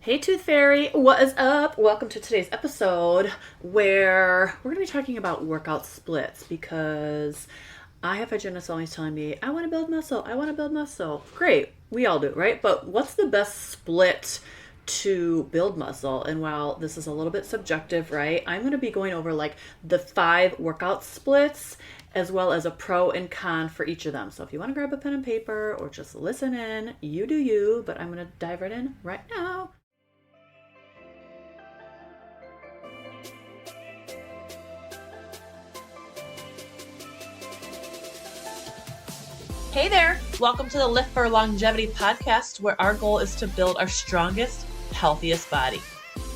Hey Tooth Fairy, what is up? Welcome to today's episode where we're going to be talking about workout splits because I have a gymnast always telling me, I want to build muscle, I want to build muscle. Great, we all do, right? But what's the best split to build muscle? And while this is a little bit subjective, right, I'm going to be going over like the 5 workout splits as well as a pro and con for each of them. So if you want to grab a pen and paper or just listen in, you do you, but I'm going to dive right in right now. Hey there! Welcome to the Lift for Longevity podcast, where our goal is to build our strongest, healthiest body.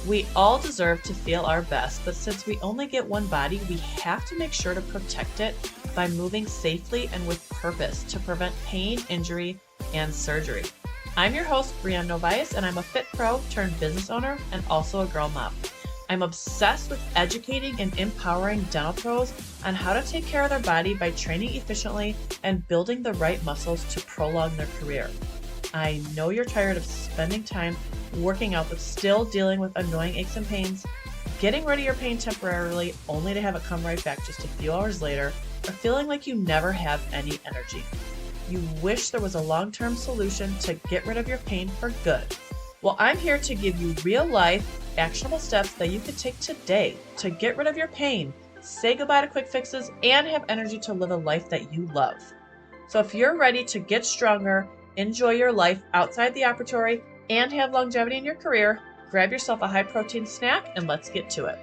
We all deserve to feel our best, but since we only get one body, we have to make sure to protect it by moving safely and with purpose to prevent pain, injury, and surgery. I'm your host, Brianne, and I'm a fit pro turned business owner and also a girl mom. I'm obsessed with educating and empowering dental pros on how to take care of their body by training efficiently and building the right muscles to prolong their career. I know you're tired of spending time working out but still dealing with annoying aches and pains, getting rid of your pain temporarily only to have it come right back just a few hours later, or feeling like you never have any energy. You wish there was a long-term solution to get rid of your pain for good. Well, I'm here to give you real-life, actionable steps that you can take today to get rid of your pain, say goodbye to quick fixes, and have energy to live a life that you love. So if you're ready to get stronger, enjoy your life outside the operatory, and have longevity in your career, grab yourself a high-protein snack and let's get to it.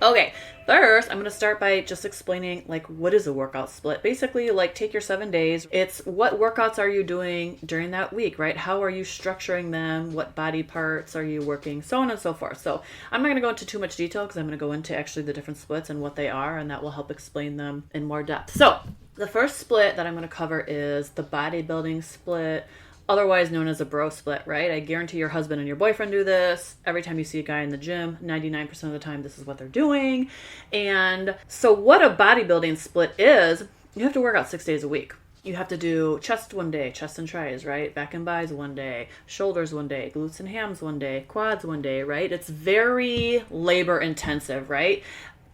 Okay, first, I'm going to start by just explaining, like, what is a workout split? Basically, like, take your 7 days. It's what workouts are you doing during that week, right? How are you structuring them? What body parts are you working? So on and so forth. So I'm not going to go into too much detail because I'm going to go into actually the different splits and what they are, and that will help explain them in more depth. So the first split that I'm going to cover is the bodybuilding split, otherwise known as a bro split, right? I guarantee your husband and your boyfriend do this. Every time you see a guy in the gym, 99% of the time, this is what they're doing. And so what a bodybuilding split is, you have to work out 6 days a week. You have to do chest one day, chest and tris, right? Back and bis one day, shoulders one day, glutes and hams one day, quads one day, right? It's very labor intensive, right?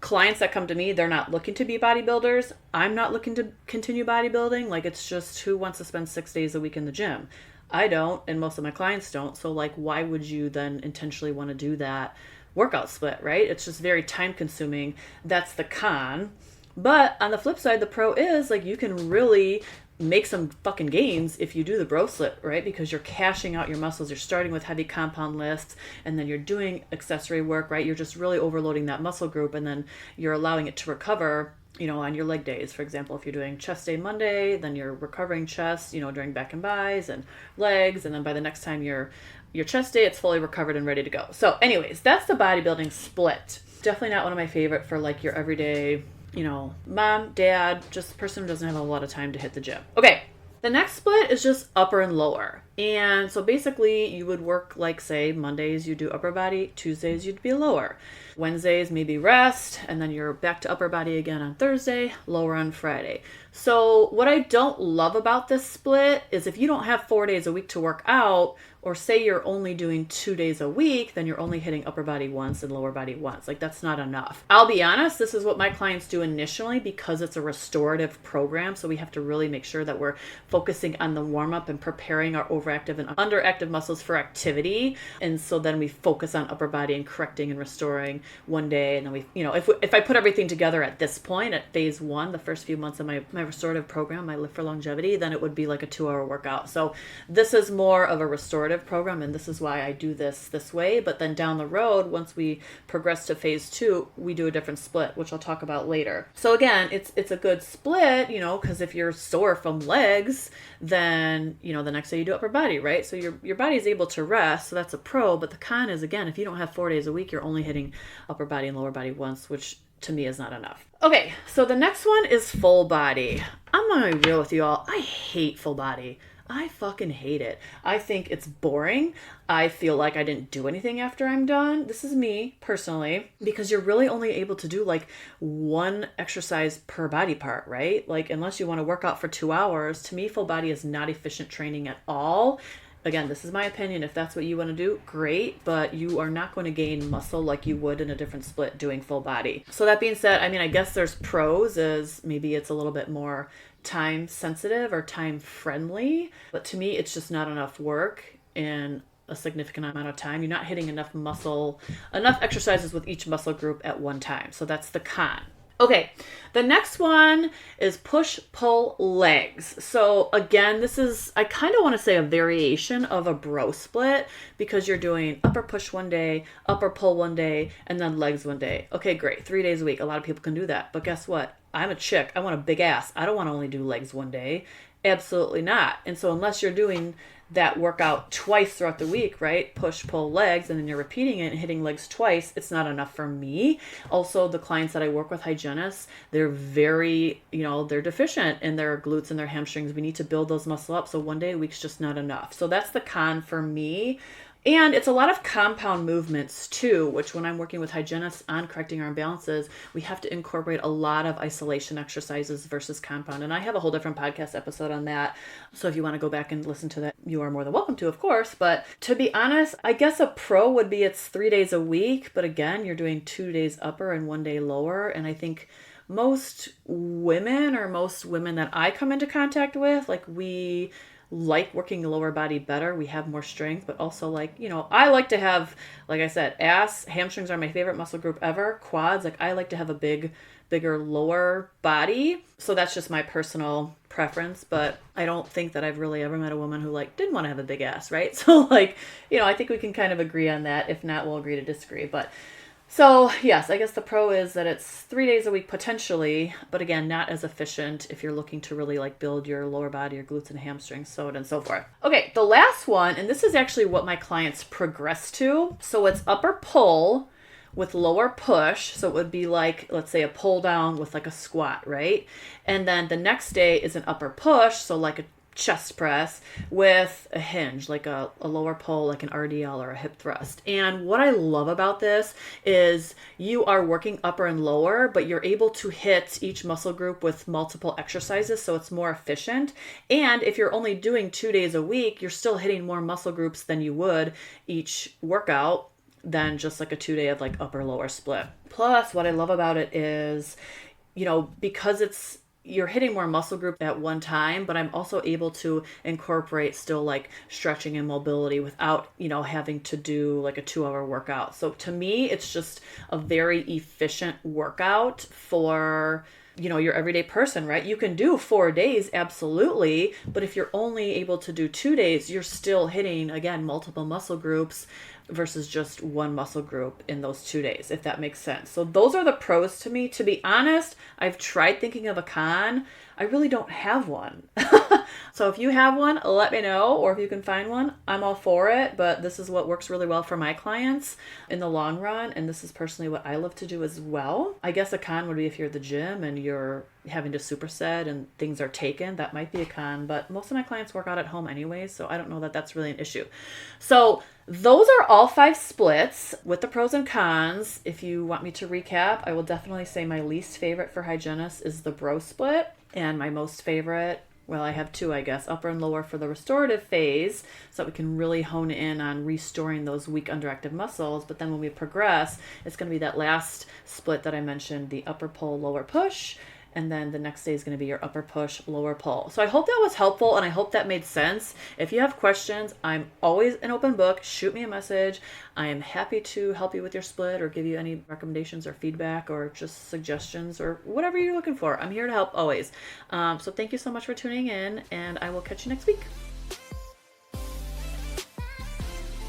Clients that come to me, they're not looking to be bodybuilders. I'm not looking to continue bodybuilding. Like, it's just who wants to spend 6 days a week in the gym? I don't, and most of my clients don't. So, like, why would you then intentionally want to do that workout split, right? It's just very time consuming. That's the con. But on the flip side, the pro is, like, you can really make some fucking gains if you do the bro split, right? Because you're cashing out your muscles. You're starting with heavy compound lifts, and then you're doing accessory work, right? You're just really overloading that muscle group, and then you're allowing it to recover, you know, on your leg days. For example, if you're doing chest day Monday, then you're recovering chest, you know, during back and bis and legs, and then by the next time your chest day, it's fully recovered and ready to go. So anyways, that's the bodybuilding split. Definitely not one of my favorite for like your everyday, you know, mom, dad, just a person who doesn't have a lot of time to hit the gym. Okay, the next split is just upper and lower. And so basically you would work like, say, Mondays you do upper body, Tuesdays you'd be lower. Wednesdays maybe rest, and then you're back to upper body again on Thursday, lower on Friday. So what I don't love about this split is if you don't have 4 days a week to work out, or say you're only doing 2 days a week, then you're only hitting upper body once and lower body once. Like, that's not enough. I'll be honest, this is what my clients do initially because it's a restorative program. So we have to really make sure that we're focusing on the warm up and preparing our overactive and underactive muscles for activity. And so then we focus on upper body and correcting and restoring one day. And then we, you know, if I put everything together at this point, at phase 1, the first few months of my restorative program, my Lift for Longevity, then it would be like a 2-hour workout. So this is more of a restorative program, and this is why I do this way. But then down the road, once we progress to phase 2, we do a different split, which I'll talk about later. So again, it's a good split, you know, because if you're sore from legs, then, you know, the next day you do upper body, right? So your body is able to rest, so that's a pro. But the con is, again, if you don't have 4 days a week, you're only hitting upper body and lower body once, which to me is not enough. Okay, so the next one is full body. I'm gonna be real with you all. I hate full body. I fucking hate it. I think it's boring. I feel like I didn't do anything after I'm done. This is me personally, because you're really only able to do like one exercise per body part, right? Like, unless you want to work out for 2 hours, to me, full body is not efficient training at all. Again, this is my opinion. If that's what you want to do, great, but you are not going to gain muscle like you would in a different split doing full body. So that being said, I mean, I guess there's pros, as maybe it's a little bit more time sensitive or time friendly, but to me, it's just not enough work in a significant amount of time. You're not hitting enough exercises with each muscle group at one time. So that's the con. Okay, the next one is push-pull legs. So again, this is, I kind of want to say a variation of a bro split, because you're doing upper push one day, upper pull one day, and then legs one day. Okay, great. 3 days a week. A lot of people can do that. But guess what? I'm a chick. I want a big ass. I don't want to only do legs one day. Absolutely not. And so unless you're doing that workout twice throughout the week, right? Push, pull, legs, and then you're repeating it and hitting legs twice, it's not enough for me. Also, the clients that I work with, hygienists, they're very, they're deficient in their glutes and their hamstrings. We need to build those muscle up. So one day a week's just not enough. So that's the con for me. And it's a lot of compound movements too, which when I'm working with hygienists on correcting our imbalances, we have to incorporate a lot of isolation exercises versus compound. And I have a whole different podcast episode on that. So if you want to go back and listen to that, you are more than welcome to, of course. But to be honest, I guess a pro would be it's 3 days a week. But again, you're doing 2 days upper and 1 day lower. And I think most women that I come into contact with, we like working the lower body better. We have more strength, but also I like to have, like I said, ass, hamstrings are my favorite muscle group ever. Quads, I like to have a bigger lower body. So that's just my personal preference, but I don't think that I've really ever met a woman who didn't want to have a big ass, right? So I think we can kind of agree on that. If not, we'll agree to disagree. But so yes, I guess the pro is that it's 3 days a week potentially, but again, not as efficient if you're looking to really build your lower body, your glutes and hamstrings, so on and so forth. Okay, the last one, and this is actually what my clients progress to. So it's upper pull with lower push. So it would be let's say a pull down with a squat, right? And then the next day is an upper push. So a chest press with a hinge, a lower pull, an RDL or a hip thrust. And what I love about this is you are working upper and lower, but you're able to hit each muscle group with multiple exercises, so it's more efficient. And if you're only doing 2 days a week, you're still hitting more muscle groups than you would each workout than just a 2 day of upper lower split. Plus, what I love about it is, because you're hitting more muscle group at one time, but I'm also able to incorporate still stretching and mobility without, having to do a 2-hour workout. So to me, it's just a very efficient workout for, your everyday person, right? You can do 4 days, absolutely. But if you're only able to do 2 days, you're still hitting, again, multiple muscle groups versus just one muscle group in those 2 days, if that makes sense. So those are the pros to me. To be honest, I've tried thinking of a con. I really don't have one. So if you have one, let me know, or if you can find one, I'm all for it. But this is what works really well for my clients in the long run. And this is personally what I love to do as well. I guess a con would be if you're at the gym and you're having to superset and things are taken, that might be a con. But most of my clients work out at home anyways, so I don't know that that's really an issue. So those are all 5 splits with the pros and cons. If you want me to recap, I will definitely say my least favorite for hygienists is the bro split. And my most favorite, well, I have 2, I guess, upper and lower for the restorative phase, so that we can really hone in on restoring those weak underactive muscles. But then when we progress, it's going to be that last split that I mentioned, the upper pull, lower push. And then the next day is going to be your upper push, lower pull. So I hope that was helpful, and I hope that made sense. If you have questions, I'm always an open book. Shoot me a message. I am happy to help you with your split or give you any recommendations or feedback or just suggestions or whatever you're looking for. I'm here to help always. So thank you so much for tuning in, and I will catch you next week.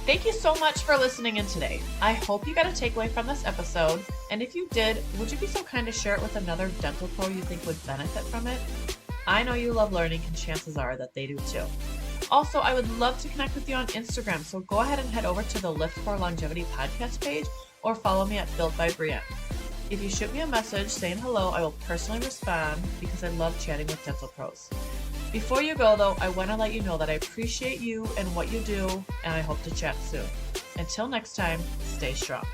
Thank you so much for listening in today. I hope you got a takeaway from this episode, and if you did, would you be so kind to share it with another dental pro you think would benefit from it? I know you love learning, and chances are that they do too. Also, I would love to connect with you on Instagram, so go ahead and head over to the Lift for Longevity podcast page or follow me at Built by Brianne. If you shoot me a message saying hello, I will personally respond because I love chatting with dental pros. Before you go, though, I want to let you know that I appreciate you and what you do, and I hope to chat soon. Until next time, stay strong.